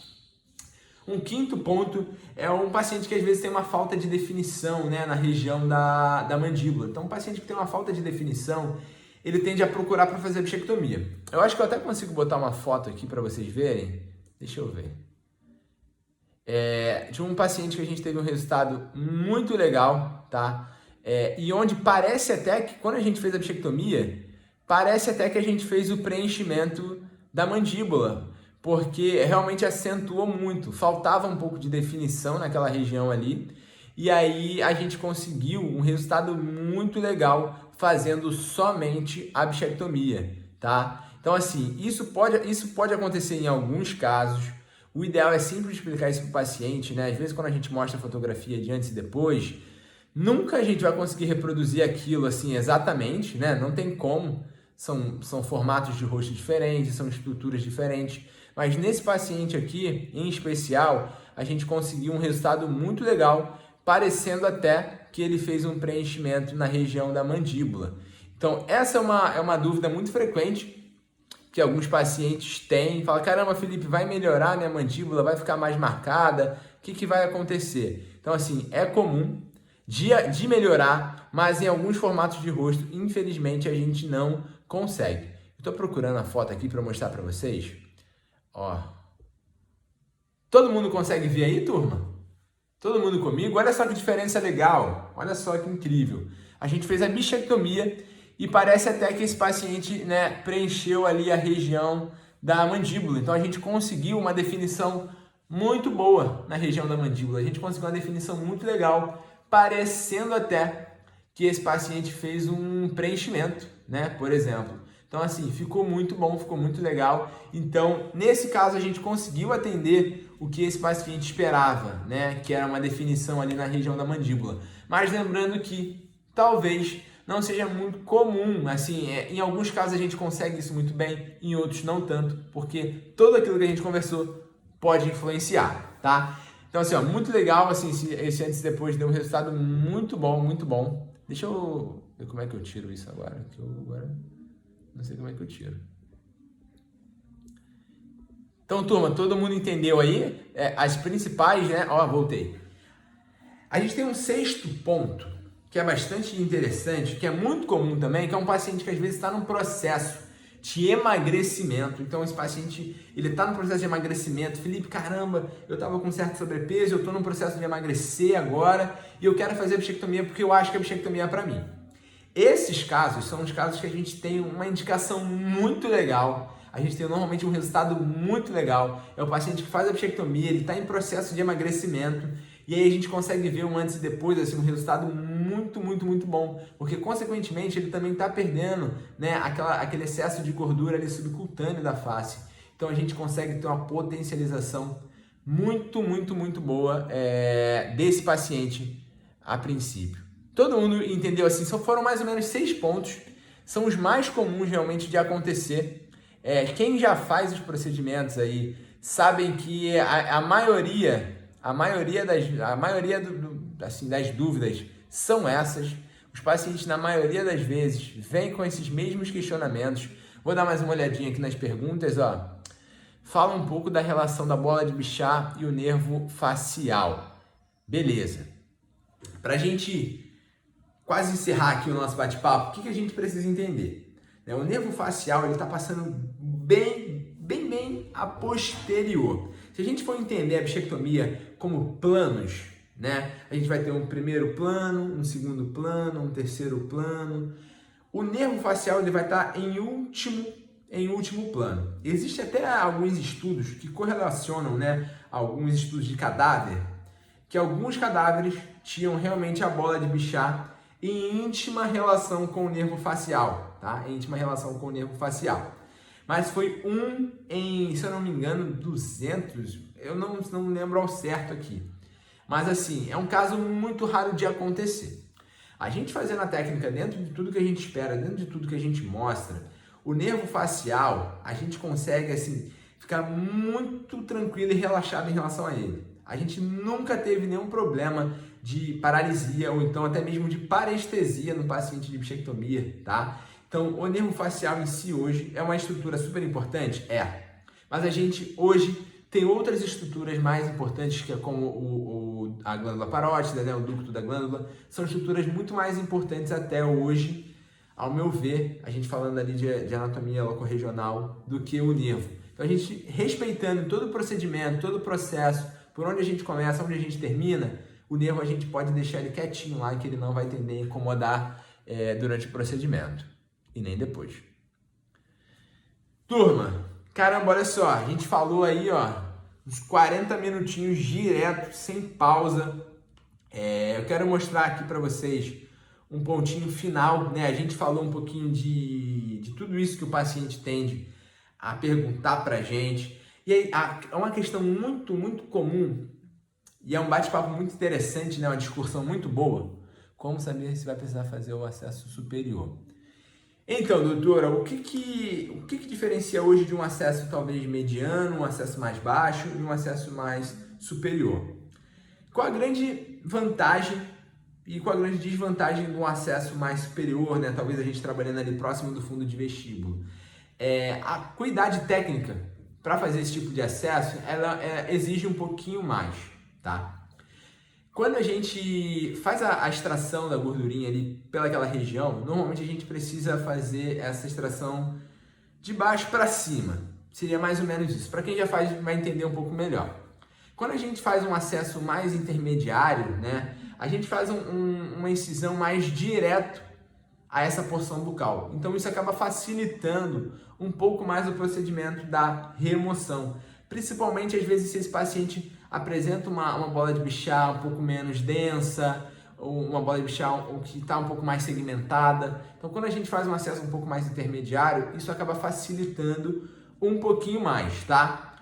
Um quinto ponto é um paciente que às vezes tem uma falta de definição, né, na região da mandíbula. Então, um paciente que tem uma falta de definição, ele tende a procurar para fazer a bichectomia. Eu acho que eu até consigo botar uma foto aqui para vocês verem. Deixa eu ver. De um paciente que a gente teve um resultado muito legal, tá? E onde parece até que quando a gente fez a bichectomia, parece até que a gente fez o preenchimento da mandíbula, porque realmente acentuou muito, faltava um pouco de definição naquela região ali, e aí a gente conseguiu um resultado muito legal fazendo somente a bichectomia, tá? Então assim, isso pode acontecer em alguns casos. O ideal é sempre explicar isso para o paciente, né? Às vezes quando a gente mostra a fotografia de antes e depois, nunca a gente vai conseguir reproduzir aquilo assim exatamente, né? Não tem como, são formatos de rosto diferentes, são estruturas diferentes, mas nesse paciente aqui, em especial, a gente conseguiu um resultado muito legal, parecendo até que ele fez um preenchimento na região da mandíbula. Então essa é uma dúvida muito frequente que alguns pacientes têm, falam, caramba, Felipe, vai melhorar minha mandíbula, vai ficar mais marcada, o que vai acontecer? Então, assim, é comum de melhorar, mas em alguns formatos de rosto, infelizmente, a gente não consegue. Estou procurando a foto aqui para mostrar para vocês. Ó. Todo mundo consegue ver aí, turma? Todo mundo comigo? Olha só que diferença legal, olha só que incrível. A gente fez a bichectomia e parece até que esse paciente, né, preencheu ali a região da mandíbula. Então a gente conseguiu uma definição muito boa na região da mandíbula. A gente conseguiu uma definição muito legal, parecendo até que esse paciente fez um preenchimento, né, por exemplo. Então assim, ficou muito bom, ficou muito legal. Então, nesse caso a gente conseguiu atender o que esse paciente esperava, né, que era uma definição ali na região da mandíbula. Mas lembrando que talvez não seja muito comum, assim, em alguns casos a gente consegue isso muito bem, em outros não tanto, porque tudo aquilo que a gente conversou pode influenciar, tá? Então, assim, ó, muito legal, assim, esse antes e depois deu um resultado muito bom, muito bom. Deixa eu ver como é que eu tiro isso agora, que eu agora não sei como é que eu tiro. Então, turma, todo mundo entendeu aí as principais, né? Ó, voltei. A gente tem um sexto ponto, que é bastante interessante, que é muito comum também, que é um paciente que às vezes está num processo de emagrecimento. Então esse paciente, ele está no processo de emagrecimento. Felipe, caramba, eu estava com certo sobrepeso, eu estou num processo de emagrecer agora e eu quero fazer a bichectomia porque eu acho que a bichectomia é para mim. Esses casos são os casos que a gente tem uma indicação muito legal, a gente tem normalmente um resultado muito legal. É o paciente que faz a bichectomia, ele está em processo de emagrecimento, e aí a gente consegue ver um antes e depois, assim, um resultado muito bom, porque consequentemente ele também está perdendo, né, aquele excesso de gordura ali subcutâneo da face. Então a gente consegue ter uma potencialização muito boa desse paciente a princípio. Todo mundo entendeu assim? Foram mais ou menos 6 pontos, são os mais comuns realmente de acontecer. Quem já faz os procedimentos aí sabem que a maioria das dúvidas são essas. Os pacientes, na maioria das vezes, vêm com esses mesmos questionamentos. Vou dar mais uma olhadinha aqui nas perguntas, ó. Fala um pouco da relação da bola de Bichat e o nervo facial. Beleza. Para a gente quase encerrar aqui o nosso bate-papo, o que a gente precisa entender? O nervo facial está passando bem a posterior. Se a gente for entender a bichectomia como planos, né? A gente vai ter um primeiro plano, um segundo plano, um terceiro plano. O nervo facial ele vai estar em último plano. Existem até alguns estudos que correlacionam, né? Alguns estudos de cadáver, que alguns cadáveres tinham realmente a bola de Bichat em íntima relação com o nervo facial, tá? Em íntima relação com o nervo facial. Mas foi se eu não me engano, 200, eu não lembro ao certo aqui. Mas assim, é um caso muito raro de acontecer. A gente fazendo a técnica dentro de tudo que a gente espera, dentro de tudo que a gente mostra, o nervo facial, a gente consegue assim ficar muito tranquilo e relaxado em relação a ele. A gente nunca teve nenhum problema de paralisia ou então até mesmo de parestesia no paciente de bichectomia, tá? Então, o nervo facial em si hoje é uma estrutura super importante? É. Mas a gente hoje tem outras estruturas mais importantes, que é como a glândula parótida, né? O ducto da glândula. São estruturas muito mais importantes até hoje, ao meu ver, a gente falando ali de anatomia locorregional, do que o nervo. Então, a gente respeitando todo o procedimento, todo o processo, por onde a gente começa, onde a gente termina, o nervo a gente pode deixar ele quietinho lá, que ele não vai tender a incomodar durante o procedimento. E nem depois. Turma, caramba, olha só, a gente falou aí, ó, uns 40 minutinhos direto, sem pausa. Eu quero mostrar aqui para vocês um pontinho final, né? A gente falou um pouquinho de tudo isso que o paciente tende a perguntar pra gente. E aí, é uma questão muito, muito comum e é um bate-papo muito interessante, né? Uma discussão muito boa. Como saber se vai precisar fazer o acesso superior? Então, doutora, o que diferencia hoje de um acesso talvez mediano, um acesso mais baixo e um acesso mais superior? Qual a grande vantagem e qual a grande desvantagem de um acesso mais superior, né? Talvez a gente trabalhando ali próximo do fundo de vestíbulo. A cuidade técnica para fazer esse tipo de acesso, ela exige um pouquinho mais, tá? Quando a gente faz a extração da gordurinha ali pelaquela região, normalmente a gente precisa fazer essa extração de baixo para cima. Seria mais ou menos isso. Para quem já faz, vai entender um pouco melhor. Quando a gente faz um acesso mais intermediário, né, a gente faz uma incisão mais direto a essa porção bucal. Então isso acaba facilitando um pouco mais o procedimento da remoção. Principalmente às vezes se esse paciente apresenta uma bola de Bichat um pouco menos densa, ou uma bola de Bichat que está um pouco mais segmentada. Então quando a gente faz um acesso um pouco mais intermediário, isso acaba facilitando um pouquinho mais, tá?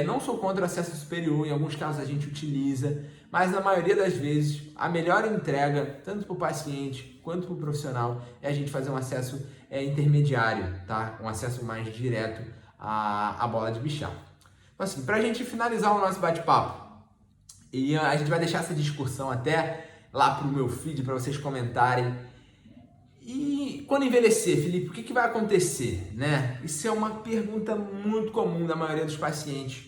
Não sou contra o acesso superior, em alguns casos a gente utiliza, mas na maioria das vezes a melhor entrega, tanto para o paciente quanto para o profissional, é a gente fazer um acesso intermediário, tá? Um acesso mais direto à bola de Bichat. Então, assim, para a gente finalizar o nosso bate-papo, e a gente vai deixar essa discussão até lá para o meu feed, para vocês comentarem. E quando envelhecer, Felipe, o que vai acontecer, né? Isso é uma pergunta muito comum da maioria dos pacientes.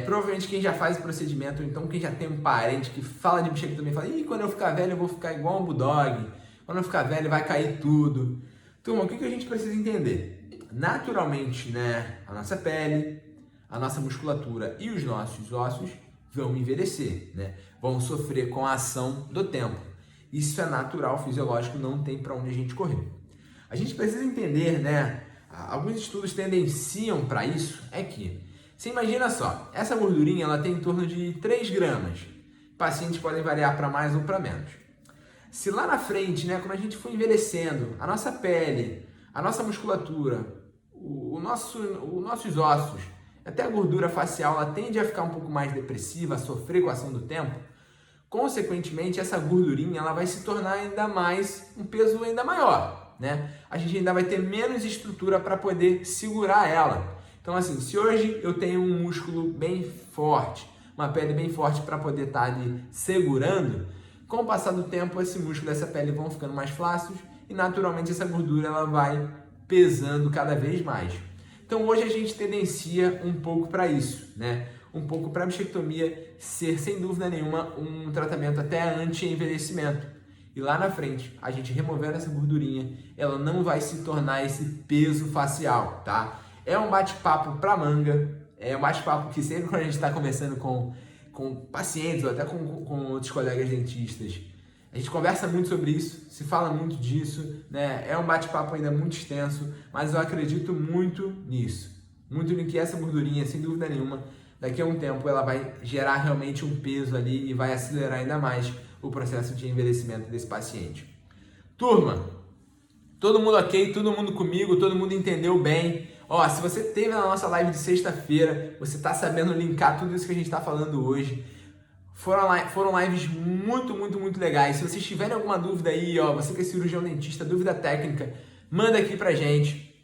Provavelmente quem já faz o procedimento, ou então quem já tem um parente que fala de bichectomia, fala: "Ih, quando eu ficar velho eu vou ficar igual um bulldog, quando eu ficar velho vai cair tudo". Turma, o que a gente precisa entender? Naturalmente, né, a nossa pele, a nossa musculatura e os nossos ossos vão envelhecer, né? Vão sofrer com a ação do tempo. Isso é natural, fisiológico, não tem para onde a gente correr. A gente precisa entender, né? Alguns estudos tendenciam para isso, que você imagina só, essa gordurinha ela tem em torno de 3 gramas. Pacientes podem variar para mais ou para menos. Se lá na frente, né, quando a gente for envelhecendo, a nossa pele, a nossa musculatura, os nossos ossos, até a gordura facial, ela tende a ficar um pouco mais depressiva, a sofrer com a ação do tempo, consequentemente, essa gordurinha ela vai se tornar ainda mais um peso ainda maior, né? A gente ainda vai ter menos estrutura para poder segurar ela. Então, assim, se hoje eu tenho um músculo bem forte, uma pele bem forte para poder estar ali segurando, com o passar do tempo, esse músculo e essa pele vão ficando mais flácidos e, naturalmente, essa gordura ela vai pesando cada vez mais. Então, hoje a gente tendencia um pouco para isso, né? Um pouco para a bichectomia ser, sem dúvida nenhuma, um tratamento até anti-envelhecimento. E lá na frente, a gente removendo essa gordurinha, ela não vai se tornar esse peso facial, tá? É um bate-papo para manga, é um bate-papo que sempre quando a gente está conversando com pacientes ou até com outros colegas dentistas, a gente conversa muito sobre isso, se fala muito disso, né? É um bate-papo ainda muito extenso, mas eu acredito muito nisso. Muito em que essa gordurinha, sem dúvida nenhuma, daqui a um tempo ela vai gerar realmente um peso ali e vai acelerar ainda mais o processo de envelhecimento desse paciente. Turma, todo mundo ok? Todo mundo comigo? Todo mundo entendeu bem? Ó, se você teve na nossa live de sexta-feira, você está sabendo linkar tudo isso que a gente está falando hoje. Foram lives muito, muito, muito legais. Se vocês tiverem alguma dúvida aí, ó, você que é cirurgião dentista, dúvida técnica, manda aqui pra gente.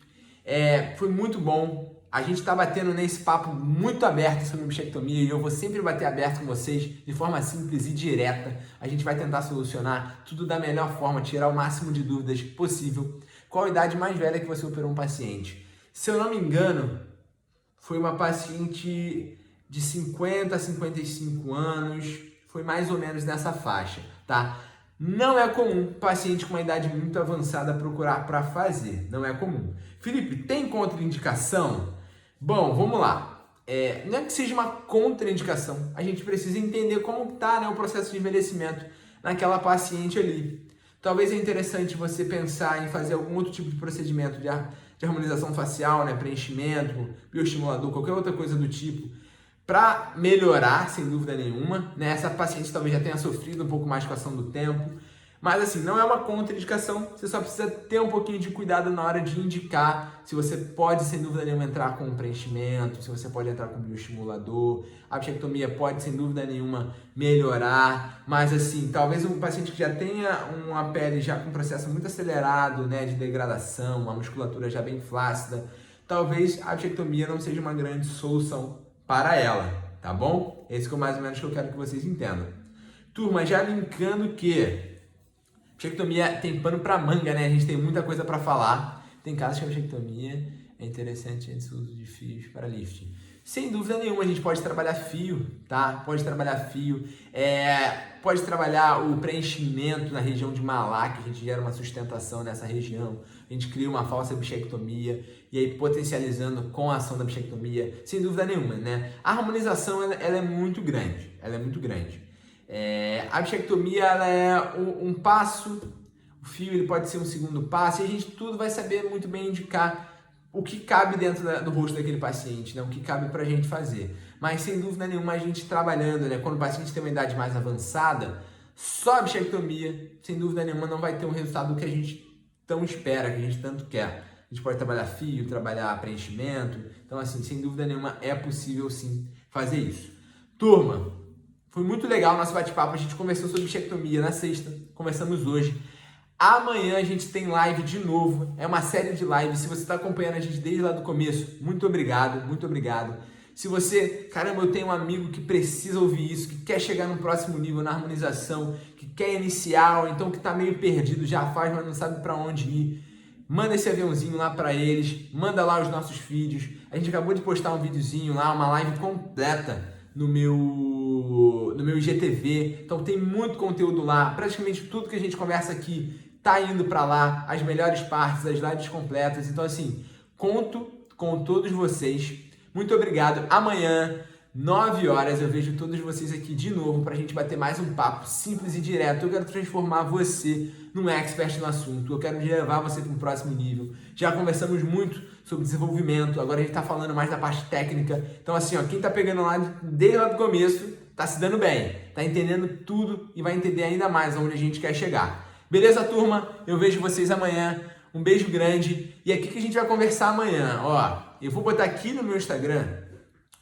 Foi muito bom. a gente está batendo nesse papo muito aberto sobre bichectomia e eu vou sempre bater aberto com vocês de forma simples e direta. A gente vai tentar solucionar tudo da melhor forma, tirar o máximo de dúvidas possível. Qual a idade mais velha que você operou um paciente? Se eu não me engano, foi uma paciente de 50 a 55 anos, foi mais ou menos nessa faixa, tá? Não é comum paciente com uma idade muito avançada procurar para fazer, não é comum. Felipe, tem contraindicação? Bom, vamos lá. Não é que seja uma contraindicação, a gente precisa entender como está, né, o processo de envelhecimento naquela paciente ali. Talvez é interessante você pensar em fazer algum outro tipo de procedimento de harmonização facial, né, preenchimento, bioestimulador, qualquer outra coisa do tipo, para melhorar, sem dúvida nenhuma, né? Essa paciente talvez já tenha sofrido um pouco mais com a ação do tempo, mas assim, não é uma contraindicação, você só precisa ter um pouquinho de cuidado na hora de indicar se você pode, sem dúvida nenhuma, entrar com um preenchimento, se você pode entrar com um bioestimulador. A bichectomia pode, sem dúvida nenhuma, melhorar, mas assim, talvez um paciente que já tenha uma pele já com um processo muito acelerado, né, de degradação, uma musculatura já bem flácida, talvez a bichectomia não seja uma grande solução para ela, tá bom? Esse que é mais ou menos que eu quero que vocês entendam. Turma, já linkando que bichectomia tem pano para manga, né? A gente tem muita coisa para falar. Tem casos que a bichectomia é interessante antes do uso de fios para lifting. Sem dúvida nenhuma, a gente pode trabalhar fio, tá? Pode trabalhar fio, pode trabalhar o preenchimento na região de Malá, que a gente gera uma sustentação nessa região. A gente cria uma falsa bichectomia e aí potencializando com a ação da bichectomia, sem dúvida nenhuma, né? A harmonização, ela é muito grande, a bichectomia, ela é um passo, o fio ele pode ser um segundo passo e a gente tudo vai saber muito bem indicar o que cabe dentro do rosto daquele paciente, né? O que cabe pra gente fazer. Mas sem dúvida nenhuma a gente trabalhando, né? Quando o paciente tem uma idade mais avançada, só a bichectomia, sem dúvida nenhuma, não vai ter um resultado que a gente tão espera, que a gente tanto quer. A gente pode trabalhar fio, trabalhar preenchimento. Então, assim, sem dúvida nenhuma é possível sim fazer isso. Turma, foi muito legal o nosso bate-papo. A gente conversou sobre bichectomia na sexta, conversamos hoje. Amanhã a gente tem live de novo, é uma série de lives. Se você está acompanhando a gente desde lá do começo, muito obrigado, muito obrigado. Se você, caramba, eu tenho um amigo que precisa ouvir isso, que quer chegar no próximo nível na harmonização, que quer iniciar, ou então que está meio perdido, já faz, mas não sabe para onde ir, manda esse aviãozinho lá para eles, manda lá os nossos vídeos. A gente acabou de postar um videozinho lá, uma live completa no meu IGTV, então tem muito conteúdo lá, praticamente tudo que a gente conversa aqui tá indo para lá, as melhores partes, as lives completas. Então assim, conto com todos vocês. Muito obrigado. Amanhã, 9 horas, eu vejo todos vocês aqui de novo pra gente bater mais um papo simples e direto. Eu quero transformar você num expert no assunto. Eu quero levar você para um próximo nível. Já conversamos muito sobre desenvolvimento, agora a gente tá falando mais da parte técnica. Então assim, ó, quem tá pegando lá desde lá do começo, tá se dando bem, tá entendendo tudo e vai entender ainda mais onde a gente quer chegar. Beleza, turma? Eu vejo vocês amanhã. Um beijo grande. E aqui que a gente vai conversar amanhã. Ó, eu vou botar aqui no meu Instagram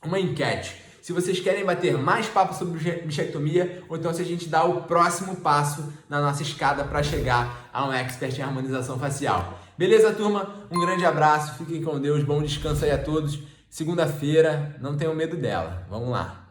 uma enquete. Se vocês querem bater mais papo sobre bichectomia ou então se a gente dá o próximo passo na nossa escada para chegar a um expert em harmonização facial. Beleza, turma? Um grande abraço. Fiquem com Deus. Bom descanso aí a todos. Segunda-feira, não tenham medo dela. Vamos lá.